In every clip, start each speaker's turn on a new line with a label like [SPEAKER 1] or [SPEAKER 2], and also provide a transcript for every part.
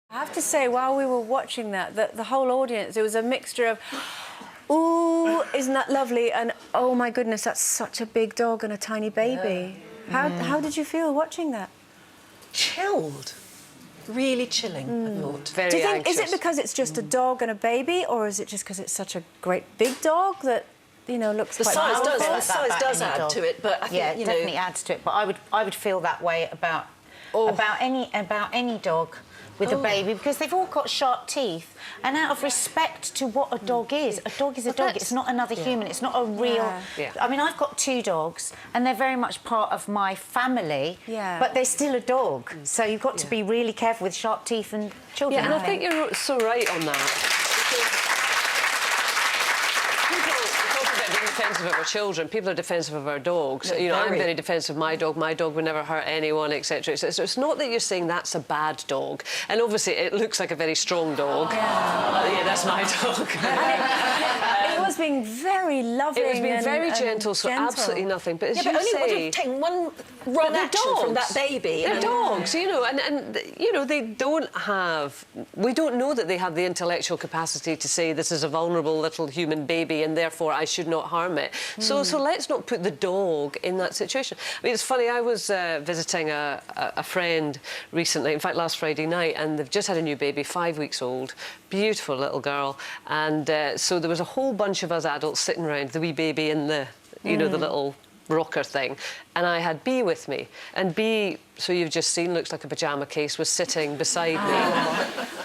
[SPEAKER 1] I have to say, while we were watching that, the whole audience, it was a mixture of, ooh, isn't that lovely? And, oh, my goodness, that's such a big dog and a tiny baby. Yeah. How did you feel watching that?
[SPEAKER 2] Chilled. Really chilling, I thought.
[SPEAKER 1] Very Do you think, anxious. Is it because it's just a dog and a baby, or is it just because it's such a great big dog that, you know, looks quite powerful?
[SPEAKER 2] The size does add to it, but I think,
[SPEAKER 3] it definitely adds to it. But I would feel that way about any dog with a baby, because they've all got sharp teeth, and out of respect to what a dog is a dog. It's not another human. It's not a real... I mean, I've got 2 dogs, and they're very much part of my family, but they're still a dog. So you've got to be really careful with sharp teeth and children.
[SPEAKER 4] Yeah, and I think you're so right on that. Defensive of our children, people are defensive of our dogs. You know, I'm very defensive of my dog would never hurt anyone, etc. So it's not that you're saying that's a bad dog, and obviously it looks like a very strong dog. Yeah, that's my dog.
[SPEAKER 1] It was being very loving.
[SPEAKER 4] It was being very gentle, so absolutely nothing. But as you say,
[SPEAKER 2] you've taken one wrong action from that baby.
[SPEAKER 4] They're dogs, you know, and you know, they don't have... We don't know that they have the intellectual capacity to say this is a vulnerable little human baby and therefore I should not harm it. So let's not put the dog in that situation. I mean, it's funny, I was visiting a friend recently, in fact, last Friday night, and they've just had a new baby, 5 weeks old, beautiful little girl, and so there was a whole bunch of us adults sitting around the wee baby in the, you know, the little rocker thing, and I had Bea with me, and Bea, so you've just seen, looks like a pyjama case, was sitting beside me,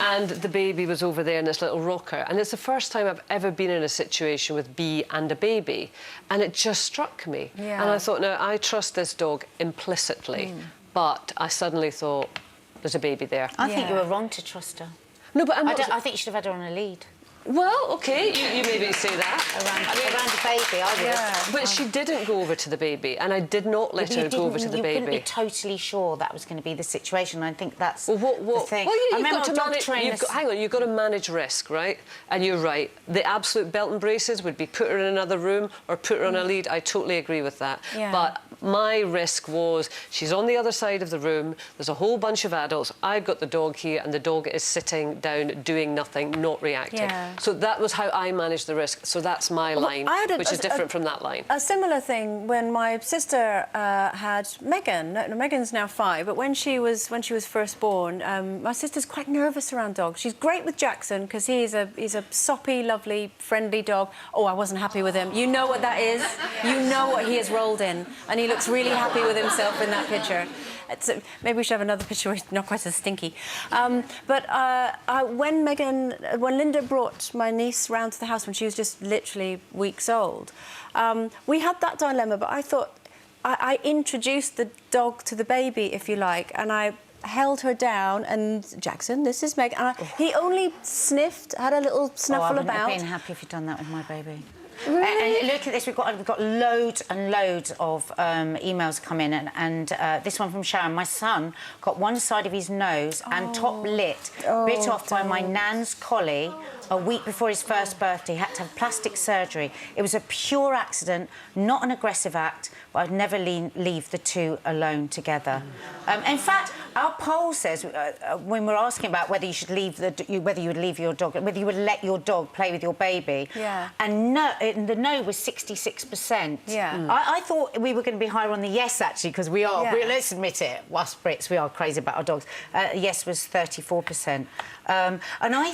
[SPEAKER 4] and the baby was over there in this little rocker, and it's the first time I've ever been in a situation with Bea and a baby, and it just struck me, and I thought, now, I trust this dog implicitly, but I suddenly thought, there's a baby there.
[SPEAKER 3] I think you were wrong to trust her.
[SPEAKER 4] No, but
[SPEAKER 3] I think you should have had her on a lead.
[SPEAKER 4] Well, OK, you maybe say that.
[SPEAKER 3] Around the baby, I would.
[SPEAKER 4] Yeah. But she didn't go over to the baby, and I did not let her go over to the baby.
[SPEAKER 3] You couldn't be totally sure that was going to be the situation. I think that's the thing.
[SPEAKER 4] Well, yeah, hang on, you've got to manage risk, right? And you're right. The absolute belt and braces would be put her in another room or put her on a lead. I totally agree with that. Yeah. But my risk was she's on the other side of the room, there's a whole bunch of adults, I've got the dog here, and the dog is sitting down, doing nothing, not reacting. Yeah. So that was how I managed the risk. So that's my line, which is different from that line.
[SPEAKER 1] A similar thing when my sister had Megan. No, Megan's now 5, but when she was first born, my sister's quite nervous around dogs. She's great with Jackson because he's a soppy, lovely, friendly dog. Oh, I wasn't happy with him. You know what that is. You know what he has rolled in, and he looks really happy with himself in that picture. Maybe we should have another picture where he's not quite so stinky. When Linda brought my niece round to the house when she was just literally weeks old, we had that dilemma, but I thought I introduced the dog to the baby, if you like, and I held her down, and Jackson, this is Meg, and he only sniffed, had a little snuffle about.
[SPEAKER 3] I wouldn't have been happy if you'd done that with my baby.
[SPEAKER 1] Really?
[SPEAKER 3] And look at this, we've got loads and loads of emails come in, and this one from Sharon. My son got one side of his nose and top lip bit off by my nan's collie a week before his first birthday. He had to have plastic surgery. It was a pure accident, not an aggressive act, but I'd never leave the two alone together. In fact, our poll says, when we're asking about whether you should whether you would leave your dog, whether you would let your dog play with your baby, and the no was 66%.
[SPEAKER 1] Yeah.
[SPEAKER 3] I thought we were going to be higher on the yes, actually, because we are. Let's admit it, us Brits, we are crazy about our dogs. Yes was 34%. And I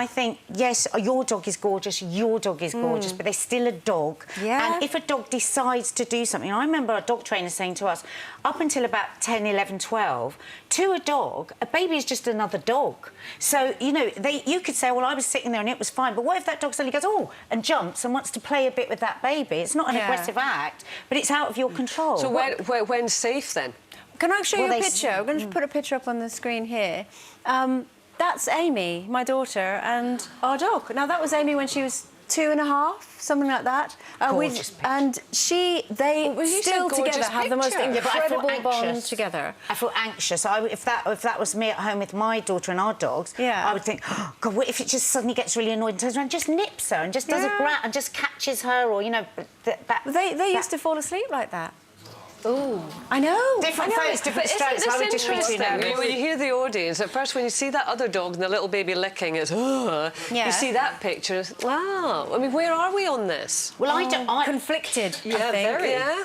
[SPEAKER 3] think, yes, your dog is gorgeous, but they're still a dog.
[SPEAKER 1] Yeah.
[SPEAKER 3] And if a dog decides to do something, I remember a dog trainer saying to us, up until about 10, 11, 12, to a dog, a baby is just another dog. So, you know, you could say, well, I was sitting there and it was fine, but what if that dog suddenly goes, oh, and jumps and wants to play a bit with that baby? It's not an aggressive act, but it's out of your control.
[SPEAKER 4] So when's safe, then?
[SPEAKER 1] Can I show you a picture? I'm going to put a picture up on the screen here. That's Amy, my daughter, and our dog. Now, that was Amy when she was 2.5, something like that. And they still together have the most incredible bond together.
[SPEAKER 3] I feel anxious. If that was me at home with my daughter and our dogs, I would think, oh, God, what if it just suddenly gets really annoyed and turns around and just nips her and just does a grab and just catches her, or, you know...
[SPEAKER 1] They used to fall asleep like that.
[SPEAKER 2] Ooh.
[SPEAKER 1] I know.
[SPEAKER 3] Different folks, different strokes. I would just be too nervous.
[SPEAKER 4] When you hear the audience, at first when you see that other dog and the little baby licking, it's,
[SPEAKER 1] Yeah.
[SPEAKER 4] You see that picture, it's, wow. I mean, where are we on this?
[SPEAKER 3] Well, I
[SPEAKER 1] conflicted, I
[SPEAKER 2] Yeah,
[SPEAKER 1] think.
[SPEAKER 2] very.
[SPEAKER 4] Yeah.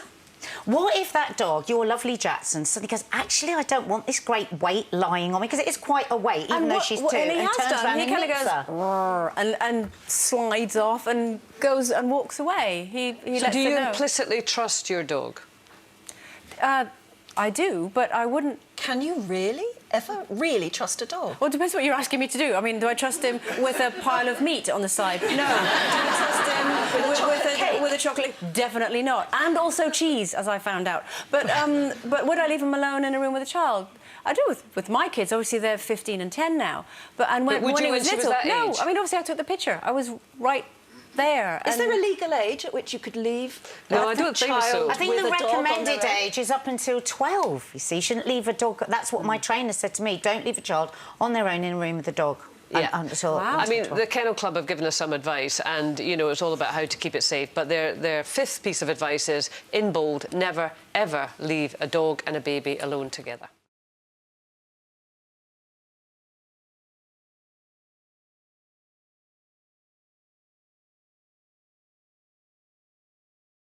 [SPEAKER 3] What if that dog, your lovely Jackson, suddenly goes, actually, I don't want this great weight lying on me, because it is quite a weight, even though she's 2,
[SPEAKER 1] and he has
[SPEAKER 3] turns
[SPEAKER 1] done.
[SPEAKER 3] around
[SPEAKER 1] He
[SPEAKER 3] and
[SPEAKER 1] kind of
[SPEAKER 3] licks
[SPEAKER 1] goes
[SPEAKER 3] her.
[SPEAKER 1] "Rrr," and slides off and goes and walks away. He
[SPEAKER 4] So
[SPEAKER 1] lets
[SPEAKER 4] do
[SPEAKER 1] her
[SPEAKER 4] you
[SPEAKER 1] know.
[SPEAKER 4] implicitly trust your dog?
[SPEAKER 1] I do, but I wouldn't.
[SPEAKER 2] Can you really ever really trust a dog?
[SPEAKER 1] Well, it depends what you're asking me to do. I mean, do I trust him with a pile of meat on the side? No. Do I trust him with a chocolate? Definitely not. And also cheese, as I found out. But would I leave him alone in a room with a child? I do with my kids. Obviously, they're 15 and 10 now. But
[SPEAKER 4] would
[SPEAKER 1] when
[SPEAKER 4] you
[SPEAKER 1] he
[SPEAKER 4] when
[SPEAKER 1] was
[SPEAKER 4] she was
[SPEAKER 1] little,
[SPEAKER 4] that
[SPEAKER 1] no.
[SPEAKER 4] age?
[SPEAKER 1] I mean, obviously, I took the picture. I was right there.
[SPEAKER 2] Is there a legal age at which you could leave
[SPEAKER 4] No, I
[SPEAKER 2] a
[SPEAKER 4] don't think so.
[SPEAKER 2] child
[SPEAKER 3] I think
[SPEAKER 2] with
[SPEAKER 3] the
[SPEAKER 2] a dog on
[SPEAKER 3] recommended
[SPEAKER 2] their own?
[SPEAKER 3] age is up until 12. You see, you shouldn't leave a dog. That's what my trainer said to me. Don't leave a child on their own in a room with a dog.
[SPEAKER 4] Yeah.
[SPEAKER 3] Until
[SPEAKER 4] I mean, the Kennel Club have given us some advice, and, you know, it's all about how to keep it safe. But their fifth piece of advice is, in bold, never, ever leave a dog and a baby alone together.